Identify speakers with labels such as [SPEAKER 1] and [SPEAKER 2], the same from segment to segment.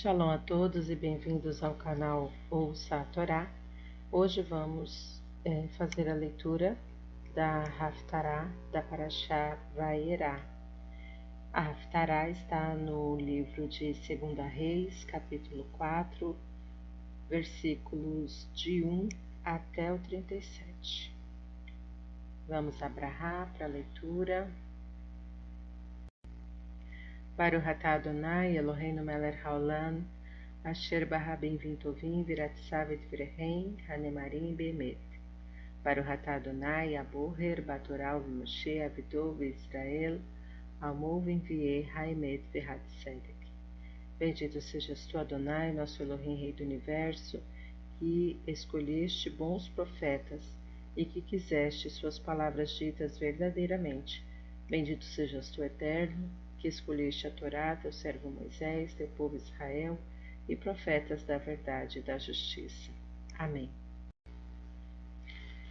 [SPEAKER 1] Shalom a todos e bem-vindos ao canal Ouça a Torá. Hoje vamos fazer a leitura da Haftará da Parashá Vayera. A Haftará está no livro de 2 Reis, capítulo 4, versículos de 1 até o 37. Vamos abrahar para a leitura. Baruch atah Adonai Eloheinu melech haolam, asher bará bem-vindo tovim viratsav et virehem hanemarim beemet. Baruch atah Adonai aboher batorá v'moshe avido v'Israel amo v'enviei haemet v'hatsedek. Bendito sejas tu, Adonai, nosso Elohim, Rei do Universo, que escolheste bons profetas e que quiseste suas palavras ditas verdadeiramente. Bendito sejas tu, Eterno, que escolheste a Torá, teu servo Moisés, teu povo Israel, e profetas da verdade e da justiça. Amém.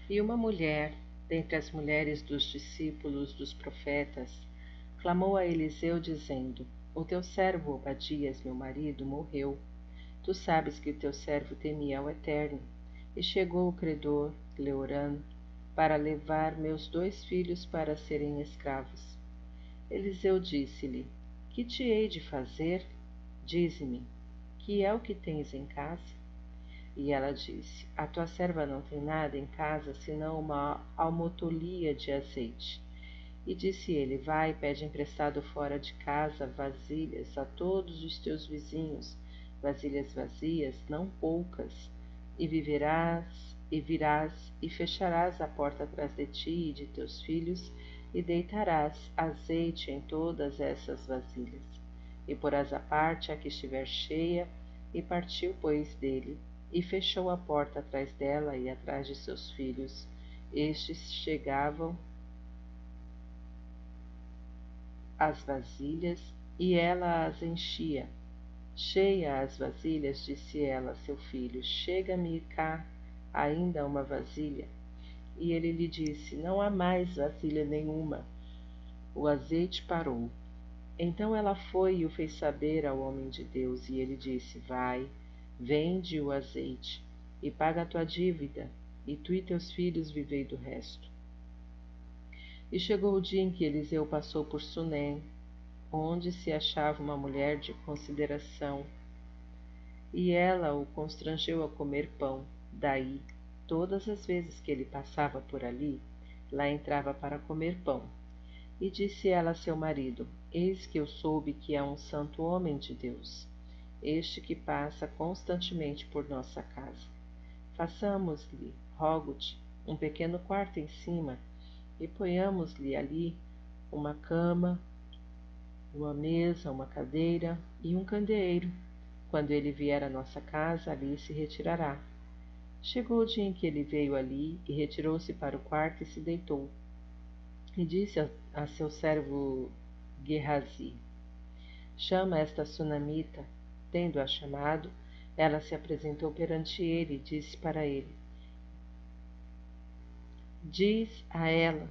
[SPEAKER 1] E uma mulher, dentre as mulheres dos discípulos dos profetas, clamou a Eliseu, dizendo: O teu servo Obadias, meu marido, morreu. Tu sabes que o teu servo temia ao Eterno. E chegou o credor, Leorã, para levar meus 2 filhos para serem escravos. Eliseu disse-lhe: Que te hei de fazer? Dize-me, que é o que tens em casa? E ela disse: A tua serva não tem nada em casa, senão uma almotolia de azeite. E disse ele: Vai, pede emprestado fora de casa vasilhas a todos os teus vizinhos, vasilhas vazias, não poucas, e virás e fecharás a porta atrás de ti e de teus filhos, e deitarás azeite em todas essas vasilhas, e porás à parte a que estiver cheia. E partiu, pois, dele, e fechou a porta atrás dela e atrás de seus filhos. Estes chegavam as vasilhas, e ela as enchia. Cheia as vasilhas, disse ela a seu filho: Chega-me cá ainda uma vasilha. E ele lhe disse: Não há mais vasilha nenhuma. O azeite parou. Então ela foi e o fez saber ao homem de Deus, e ele disse: Vai, vende o azeite, e paga a tua dívida, e tu e teus filhos vivei do resto. E chegou o dia em que Eliseu passou por Sunem, onde se achava uma mulher de consideração, e ela o constrangeu a comer pão. Daí, todas as vezes que ele passava por ali, lá entrava para comer pão. E disse ela a seu marido: Eis que eu soube que é um santo homem de Deus, este que passa constantemente por nossa casa. Façamos-lhe, rogo-te, um pequeno quarto em cima, e ponhamos-lhe ali uma cama, uma mesa, uma cadeira e um candeeiro. Quando ele vier à nossa casa, ali se retirará. Chegou o dia em que ele veio ali, e retirou-se para o quarto e se deitou. E disse a seu servo Gehazi: Chama esta sunamita. Tendo-a chamado, ela se apresentou perante ele e disse para ele: Diz a ela: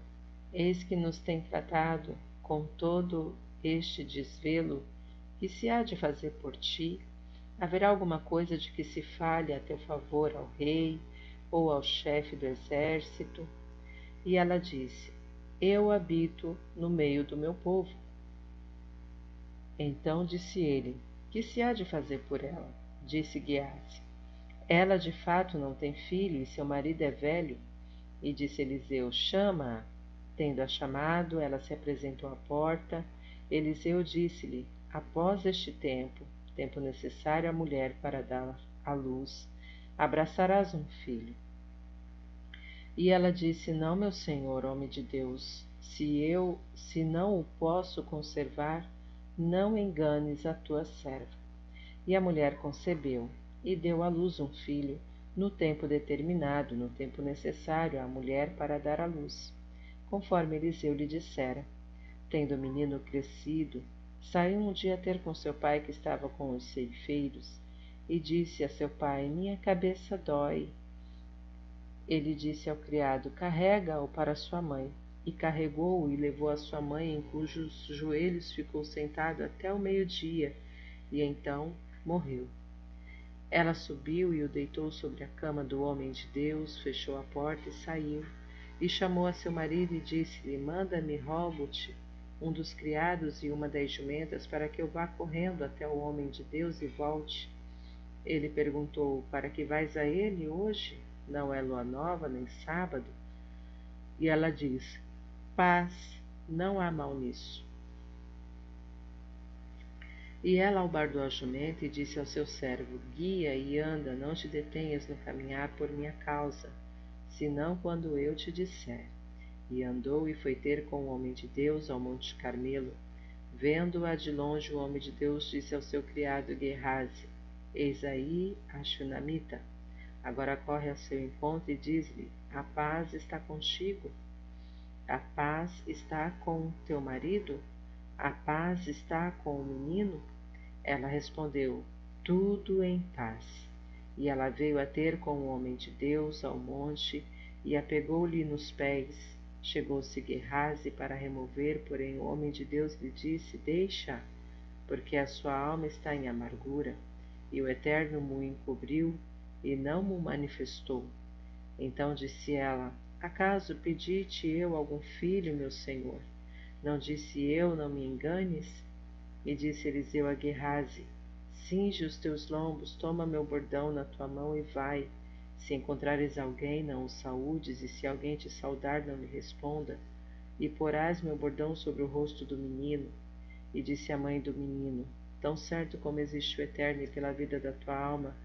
[SPEAKER 1] Eis que nos tem tratado com todo este desvelo, que se há de fazer por ti? Haverá alguma coisa de que se fale a teu favor ao rei ou ao chefe do exército? E ela disse: Eu habito no meio do meu povo. Então disse ele: Que se há de fazer por ela? Disse Geazi: Ela de fato não tem filho e seu marido é velho. E disse Eliseu: Chama-a. Tendo-a chamado, ela se apresentou à porta. Eliseu disse-lhe: Após este tempo necessário à mulher para dar à luz, abraçarás um filho. E ela disse: Não, meu senhor, homem de Deus, se não o posso conservar, não enganes a tua serva. E a mulher concebeu, e deu à luz um filho, no tempo determinado, no tempo necessário à mulher para dar à luz, conforme Eliseu lhe dissera. Tendo o menino crescido, saiu um dia ter com seu pai, que estava com os ceifeiros, e disse a seu pai: Minha cabeça dói. Ele disse ao criado: Carrega-o para sua mãe. E carregou-o e levou a sua mãe, em cujos joelhos ficou sentado até o meio-dia. E então morreu. Ela subiu e o deitou sobre a cama do homem de Deus, fechou a porta e saiu. E chamou a seu marido e disse-lhe: Manda-me, rogo-te, um dos criados e uma das jumentas, para que eu vá correndo até o homem de Deus e volte. Ele perguntou: Para que vais a ele hoje? Não é lua nova, nem sábado? E ela diz: Paz, não há mal nisso. E ela albardou a jumenta e disse ao seu servo: Guia e anda, não te detenhas no caminhar por minha causa, senão quando eu te disser. E andou e foi ter com o homem de Deus ao monte Carmelo. Vendo-a de longe, o homem de Deus disse ao seu criado Gehazi: Eis aí a Shunamita. Agora corre ao seu encontro e diz-lhe: A paz está contigo? A paz está com teu marido? A paz está com o menino? Ela respondeu: Tudo em paz. E ela veio a ter com o homem de Deus ao monte e apegou-lhe nos pés. Chegou-se Gehazi para remover, porém o homem de Deus lhe disse: Deixa, porque a sua alma está em amargura, e o Eterno mo encobriu e não mo manifestou. Então disse ela: Acaso pedi-te eu algum filho, meu senhor? Não disse eu: Não me enganes? E disse Eliseu a Gehazi: Cinge os teus lombos, toma meu bordão na tua mão e vai. Se encontrares alguém, não o saúdes, e se alguém te saudar, não lhe responda. E porás meu bordão sobre o rosto do menino. E disse a mãe do menino: Tão certo como existe o Eterno e pela vida da tua alma,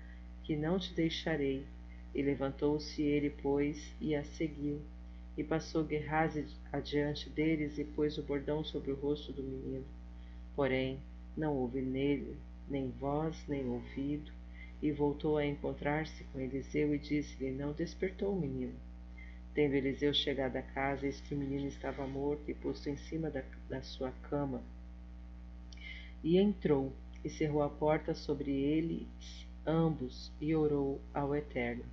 [SPEAKER 1] que não te deixarei. E levantou-se ele, pois, e a seguiu. E passou Gehazi adiante deles e pôs o bordão sobre o rosto do menino. Porém, não houve nele nem voz, nem ouvido, e voltou a encontrar-se com Eliseu e disse-lhe: Não despertou o menino. Tendo Eliseu chegado a casa, eis que o menino estava morto e posto em cima da sua cama. E entrou, e cerrou a porta sobre eles ambos, e orou ao Eterno.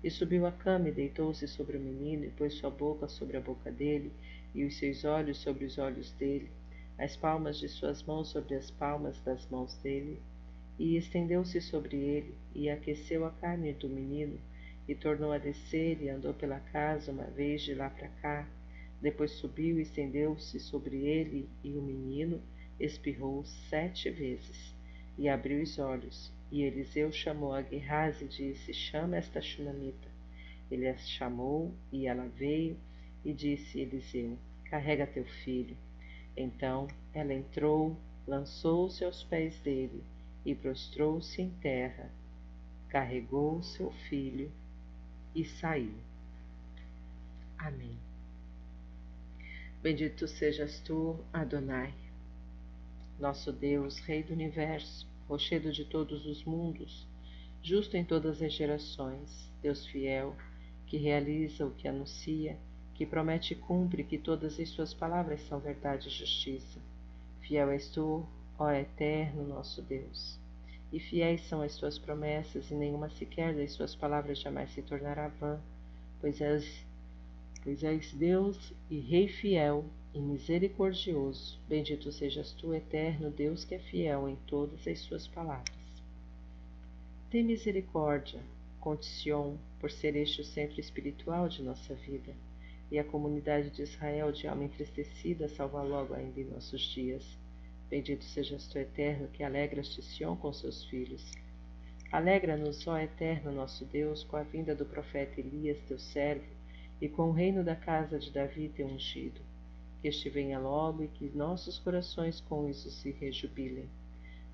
[SPEAKER 1] E subiu à cama e deitou-se sobre o menino, e pôs sua boca sobre a boca dele, e os seus olhos sobre os olhos dele, as palmas de suas mãos sobre as palmas das mãos dele, e estendeu-se sobre ele, e aqueceu a carne do menino, e tornou a descer, e andou pela casa uma vez de lá para cá. Depois subiu e estendeu-se sobre ele, e o menino espirrou 7 vezes, e abriu os olhos. E Eliseu chamou a Gehazi e disse: Chama esta Shunamita. Ele a chamou, e ela veio, e disse Eliseu: Carrega teu filho. Então ela entrou, lançou-se aos pés dele, e prostrou-se em terra, carregou seu filho e saiu. Amém. Bendito sejas tu, Adonai, nosso Deus, Rei do Universo, rochedo de todos os mundos, justo em todas as gerações, Deus fiel, que realiza o que anuncia, que promete e cumpre, que todas as suas palavras são verdade e justiça. Fiel és tu, ó Eterno nosso Deus, e fiéis são as tuas promessas, e nenhuma sequer das suas palavras jamais se tornará vã, pois és Deus e Rei fiel e misericordioso. Bendito sejas tu, Eterno Deus, que é fiel em todas as suas palavras. Tem misericórdia, conte Sion, por ser este o centro espiritual de nossa vida, e a comunidade de Israel, de alma entristecida, salva logo ainda em nossos dias. Bendito sejas tu, Eterno, que alegras-te Sion com seus filhos. Alegra-nos, ó Eterno nosso Deus, com a vinda do profeta Elias, teu servo, e com o reino da casa de Davi, teu ungido. Que este venha logo e que nossos corações com isso se rejubilem.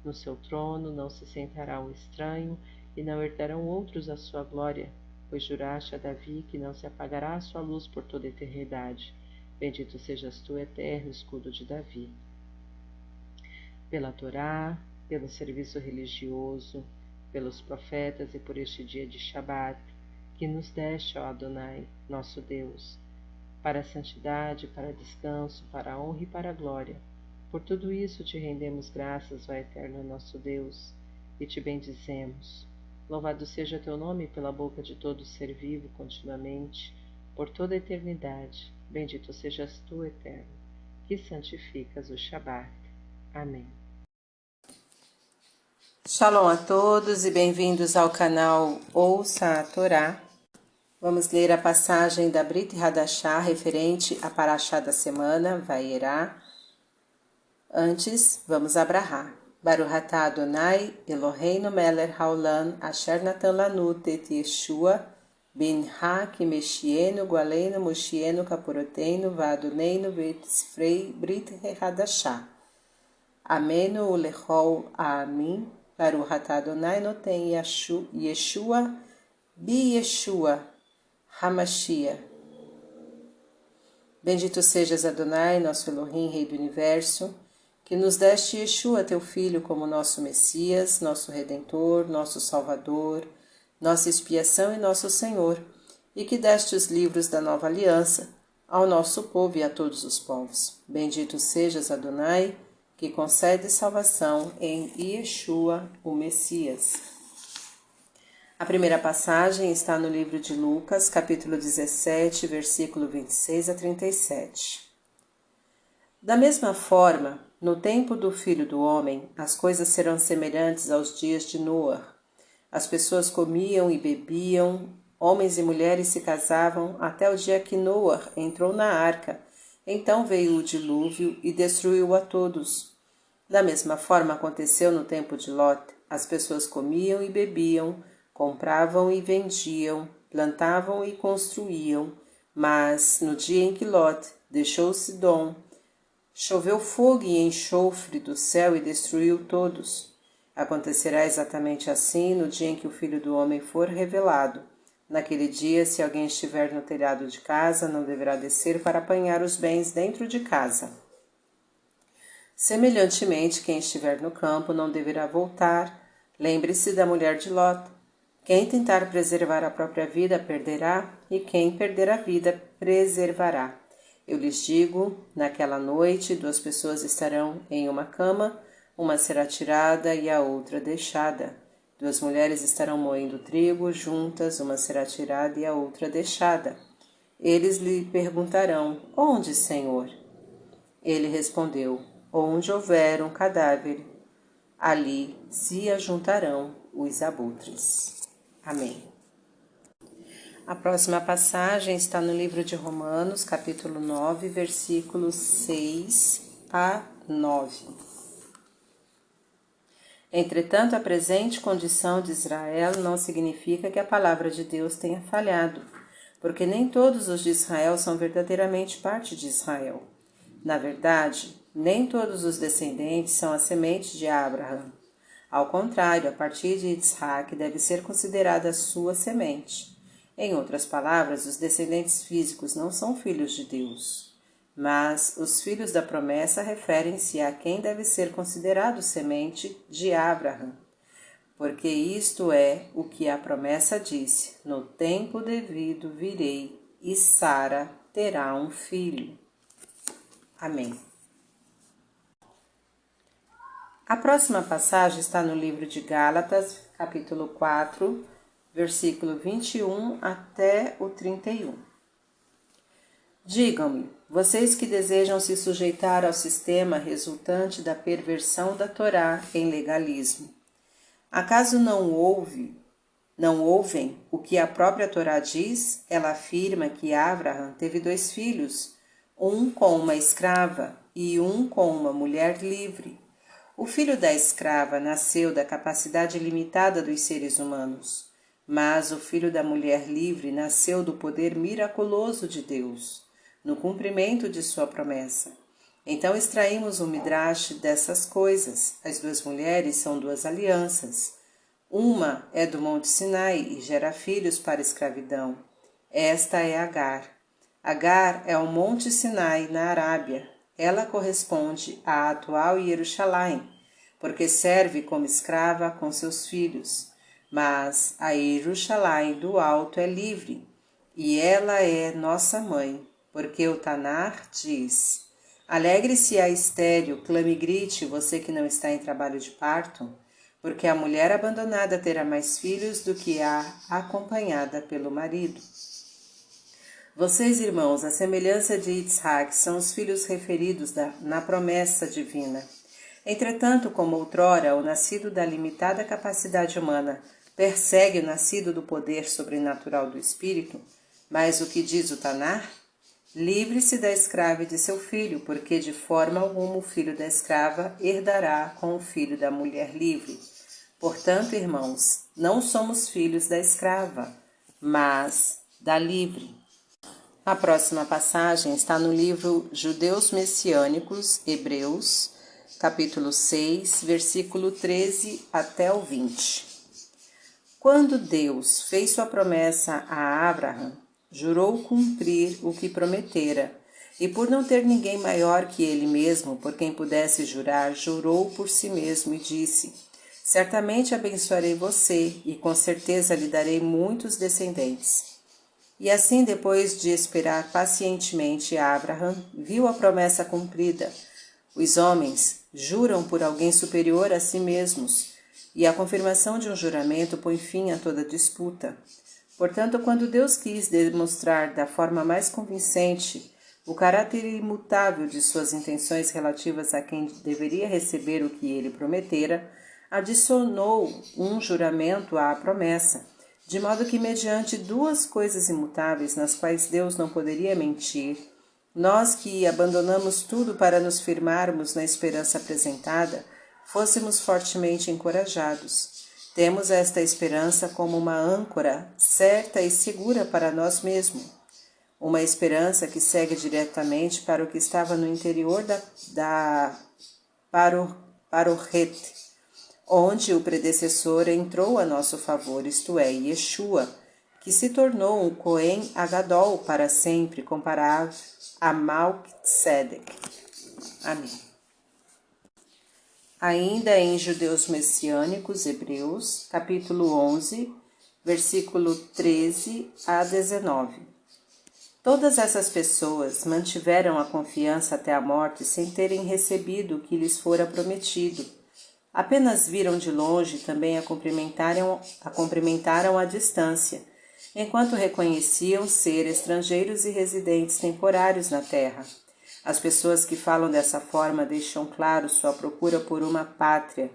[SPEAKER 1] No seu trono não se sentará um estranho, e não herdarão outros a sua glória, pois juraste a Davi que não se apagará a sua luz por toda a eternidade. Bendito sejas tu, Eterno escudo de Davi. Pela Torá, pelo serviço religioso, pelos profetas e por este dia de Shabat, que nos deste, ó Adonai, nosso Deus, para a santidade, para descanso, para a honra e para a glória. Por tudo isso te rendemos graças, ó Eterno nosso Deus, e te bendizemos. Louvado seja teu nome pela boca de todo ser vivo continuamente, por toda a eternidade. Bendito sejas tu, Eterno, que santificas o Shabat. Amém. Shalom a todos e bem-vindos ao canal Ouça a Torá. Vamos ler a passagem da Brit Hadashah referente à Parashá da semana, Vayera. Antes, vamos abrahar. Baruch atah Adonai, Eloheinu melech haolam, asher natan lanu et Yeshua, ben ha kimeshienu gualeinu moshienu kaporoteinu vadoneinu vet sifrei Brit Hadashah. Amenu ulechol amin. Baruch atah Adonai noten Yeshua bi Yeshua Hamashiach. Bendito sejas Adonai, nosso Elohim, Rei do Universo, que nos deste Yeshua, teu Filho, como nosso Messias, nosso Redentor, nosso Salvador, nossa expiação e nosso Senhor, e que deste os livros da nova aliança ao nosso povo e a todos os povos. Bendito sejas Adonai, que concede salvação em Yeshua, o Messias. A primeira passagem está no livro de Lucas, capítulo 17, versículo 26 a 37. Da mesma forma, no tempo do Filho do Homem, as coisas serão semelhantes aos dias de Noé. As pessoas comiam e bebiam, homens e mulheres se casavam, até o dia que Noé entrou na arca. Então veio o dilúvio e destruiu a todos. Da mesma forma aconteceu no tempo de Lot. As pessoas comiam e bebiam, compravam e vendiam, plantavam e construíam. Mas no dia em que Lot deixou Sidom, choveu fogo e enxofre do céu e destruiu todos. Acontecerá exatamente assim no dia em que o Filho do Homem for revelado. Naquele dia, se alguém estiver no telhado de casa, não deverá descer para apanhar os bens dentro de casa. Semelhantemente, quem estiver no campo não deverá voltar. Lembre-se da mulher de Lot. Quem tentar preservar a própria vida perderá, e quem perder a vida preservará. Eu lhes digo, naquela noite 2 pessoas estarão em uma cama, uma será tirada e a outra deixada. 2 mulheres estarão moendo trigo juntas, uma será tirada e a outra deixada. Eles lhe perguntarão, onde, Senhor? Ele respondeu, onde houver um cadáver, ali se ajuntarão os abutres. Amém. A próxima passagem está no livro de Romanos, capítulo 9, versículos 6 a 9. Entretanto, a presente condição de Israel não significa que a palavra de Deus tenha falhado, porque nem todos os de Israel são verdadeiramente parte de Israel. Na verdade, nem todos os descendentes são a semente de Abraão. Ao contrário, a partir de Isaac deve ser considerada a sua semente. Em outras palavras, os descendentes físicos não são filhos de Deus, mas os filhos da promessa referem-se a quem deve ser considerado semente de Abraão. Porque isto é o que a promessa disse, no tempo devido virei e Sara terá um filho. Amém. A próxima passagem está no livro de Gálatas, capítulo 4, versículo 21 até o 31. Digam-me, vocês que desejam se sujeitar ao sistema resultante da perversão da Torá em legalismo, acaso não ouvem o que a própria Torá diz? Ela afirma que Abraão teve 2 filhos, um com uma escrava e um com uma mulher livre. O filho da escrava nasceu da capacidade limitada dos seres humanos, mas o filho da mulher livre nasceu do poder miraculoso de Deus, no cumprimento de sua promessa. Então extraímos um midrash dessas coisas. As 2 mulheres são 2 alianças. Uma é do Monte Sinai e gera filhos para a escravidão. Esta é Agar. Agar é o Monte Sinai na Arábia. Ela corresponde à atual Jerusalém, porque serve como escrava com seus filhos. Mas a Jerusalém do alto é livre, e ela é nossa mãe, porque o Tanar diz, alegre-se a estéril, clame e grite, você que não está em trabalho de parto, porque a mulher abandonada terá mais filhos do que a acompanhada pelo marido. Vocês, irmãos, à semelhança de Isaac, são os filhos referidos na promessa divina.
[SPEAKER 2] Entretanto, como outrora o nascido da limitada capacidade humana persegue o nascido do poder sobrenatural do Espírito, mas o que diz o Tanar? Livre-se da escrava e de seu filho, porque de forma alguma o filho da escrava herdará com o filho da mulher livre. Portanto, irmãos, não somos filhos da escrava, mas da livre. A próxima passagem está no livro Judeus Messiânicos, Hebreus, capítulo 6, versículo 13 até o 20. Quando Deus fez sua promessa a Abraão, jurou cumprir o que prometera, e por não ter ninguém maior que ele mesmo por quem pudesse jurar, jurou por si mesmo e disse: certamente abençoarei você, e com certeza lhe darei muitos descendentes. E assim, depois de esperar pacientemente, Abraão viu a promessa cumprida. Os homens juram por alguém superior a si mesmos, e a confirmação de um juramento põe fim a toda disputa. Portanto, quando Deus quis demonstrar da forma mais convincente o caráter imutável de suas intenções relativas a quem deveria receber o que ele prometera, adicionou um juramento à promessa, de modo que, mediante duas coisas imutáveis nas quais Deus não poderia mentir, nós que abandonamos tudo para nos firmarmos na esperança apresentada, fôssemos fortemente encorajados. Temos esta esperança como uma âncora certa e segura para nós mesmos, uma esperança que segue diretamente para o que estava no interior da Parorrete, onde o predecessor entrou a nosso favor, isto é, Yeshua, que se tornou um Cohen Agadol para sempre, comparável a Malquisedec. Amém. Ainda em Judeus Messiânicos, Hebreus, capítulo 11, versículo 13 a 19. Todas essas pessoas mantiveram a confiança até a morte sem terem recebido o que lhes fora prometido. Apenas viram de longe e também a cumprimentaram à distância, enquanto reconheciam ser estrangeiros e residentes temporários na terra. As pessoas que falam dessa forma deixam claro sua procura por uma pátria.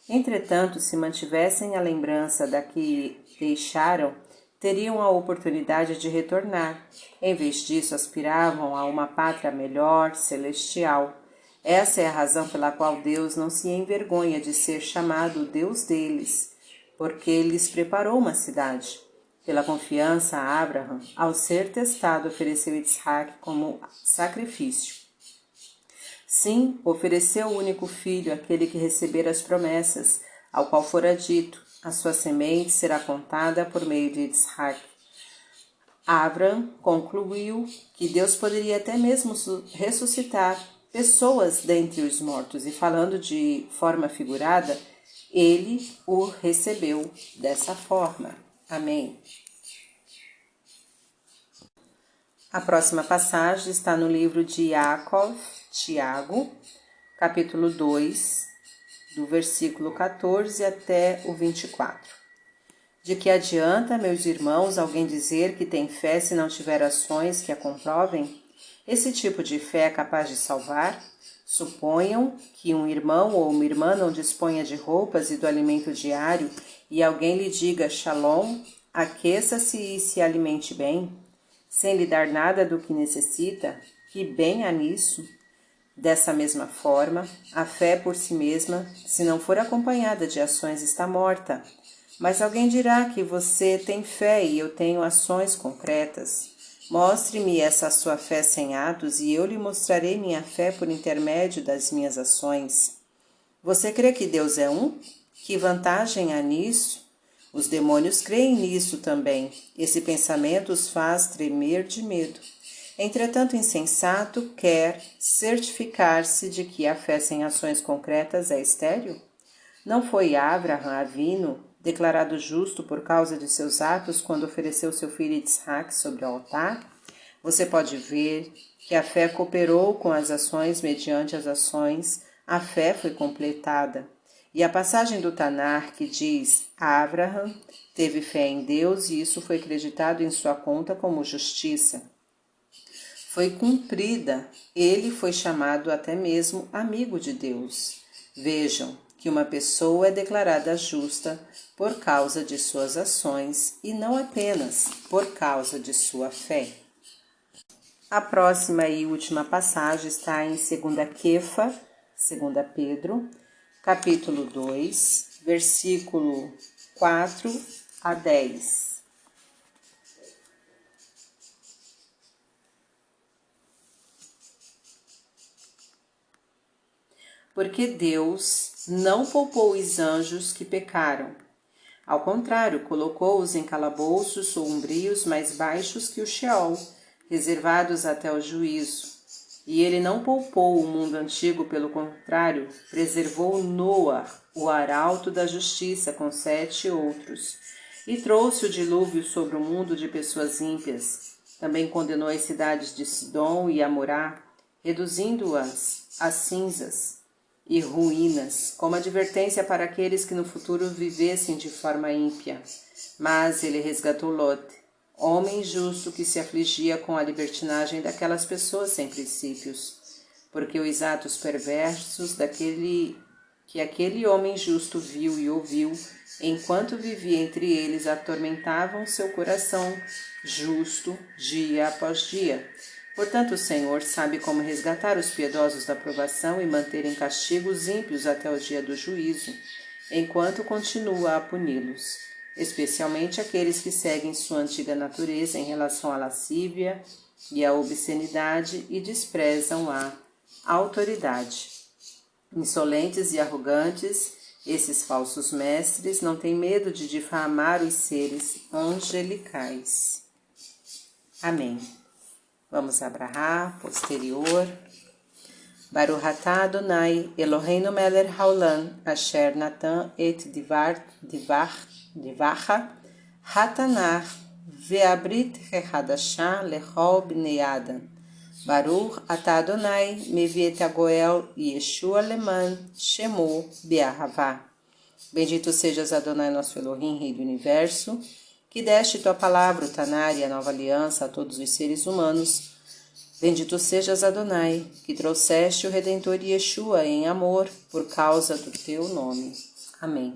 [SPEAKER 2] Entretanto, se mantivessem a lembrança da que deixaram, teriam a oportunidade de retornar. Em vez disso, aspiravam a uma pátria melhor, celestial. Essa é a razão pela qual Deus não se envergonha de ser chamado o Deus deles, porque lhes preparou uma cidade. Pela confiança, Abraão, ao ser testado, ofereceu Isaac como sacrifício. Sim, ofereceu o único filho, aquele que recebera as promessas, ao qual fora dito: a sua semente será contada por meio de Isaac. Abraão concluiu que Deus poderia até mesmo ressuscitar pessoas dentre os mortos, e falando de forma figurada, ele o recebeu dessa forma. Amém. A próxima passagem está no livro de Yaakov, Tiago, capítulo 2, do versículo 14 até o 24. De que adianta, meus irmãos, alguém dizer que tem fé se não tiver ações que a comprovem? Esse tipo de fé é capaz de salvar? Suponham que um irmão ou uma irmã não disponha de roupas e do alimento diário e alguém lhe diga Shalom, aqueça-se e se alimente bem, sem lhe dar nada do que necessita, que bem há nisso? Dessa mesma forma, a fé por si mesma, se não for acompanhada de ações, está morta. Mas alguém dirá que você tem fé e eu tenho ações concretas. Mostre-me essa sua fé sem atos e eu lhe mostrarei minha fé por intermédio das minhas ações. Você crê que Deus é um? Que vantagem há nisso? Os demônios creem nisso também. Esse pensamento os faz tremer de medo. Entretanto, o insensato quer certificar-se de que a fé sem ações concretas é estéril? Não foi Abraão Avino declarado justo por causa de seus atos quando ofereceu seu filho Isaac sobre o altar? Você pode ver que a fé cooperou com as ações, mediante as ações, a fé foi completada. E a passagem do Tanar que diz: Abraão teve fé em Deus e isso foi acreditado em sua conta como justiça. Foi cumprida, ele foi chamado até mesmo amigo de Deus. Vejam que uma pessoa é declarada justa por causa de suas ações e não apenas por causa de sua fé. A próxima e última passagem está em 2 Kefa, 2 Pedro, capítulo 2, versículo 4 a 10. Porque Deus não poupou os anjos que pecaram. Ao contrário, colocou-os em calabouços sombrios mais baixos que o Sheol, reservados até o juízo. E ele não poupou o mundo antigo, pelo contrário, preservou Noa, o arauto da justiça, com 7 outros, e trouxe o dilúvio sobre o mundo de pessoas ímpias. Também condenou as cidades de Sidom e Amorá, reduzindo-as a cinzas e ruínas, como advertência para aqueles que no futuro vivessem de forma ímpia. Mas ele resgatou Lot, homem justo que se afligia com a libertinagem daquelas pessoas sem princípios, porque os atos perversos que aquele homem justo viu e ouviu, enquanto vivia entre eles, atormentavam seu coração justo dia após dia. Portanto, o Senhor sabe como resgatar os piedosos da provação e manter em castigo os ímpios até o dia do juízo, enquanto continua a puni-los, especialmente aqueles que seguem sua antiga natureza em relação à lascívia e à obscenidade e desprezam a autoridade. Insolentes e arrogantes, esses falsos mestres não têm medo de difamar os seres angelicais. Amém. Vamos abrahar, posterior. Baruch atah Adonai, Eloheinu melech haolam, asher natan et divacha, hatanach, ve'abrit hechadashah lechol bnei Adam. Baruch atah Adonai, mevi et hagoel Yeshua leman, shemo be'ahavá. Bendito sejas Adonai, nosso Elohim, Rei do Universo, que deste tua palavra, o Tanar e a nova aliança a todos os seres humanos. Bendito sejas Adonai, que trouxeste o Redentor Yeshua em amor por causa do teu nome. Amém.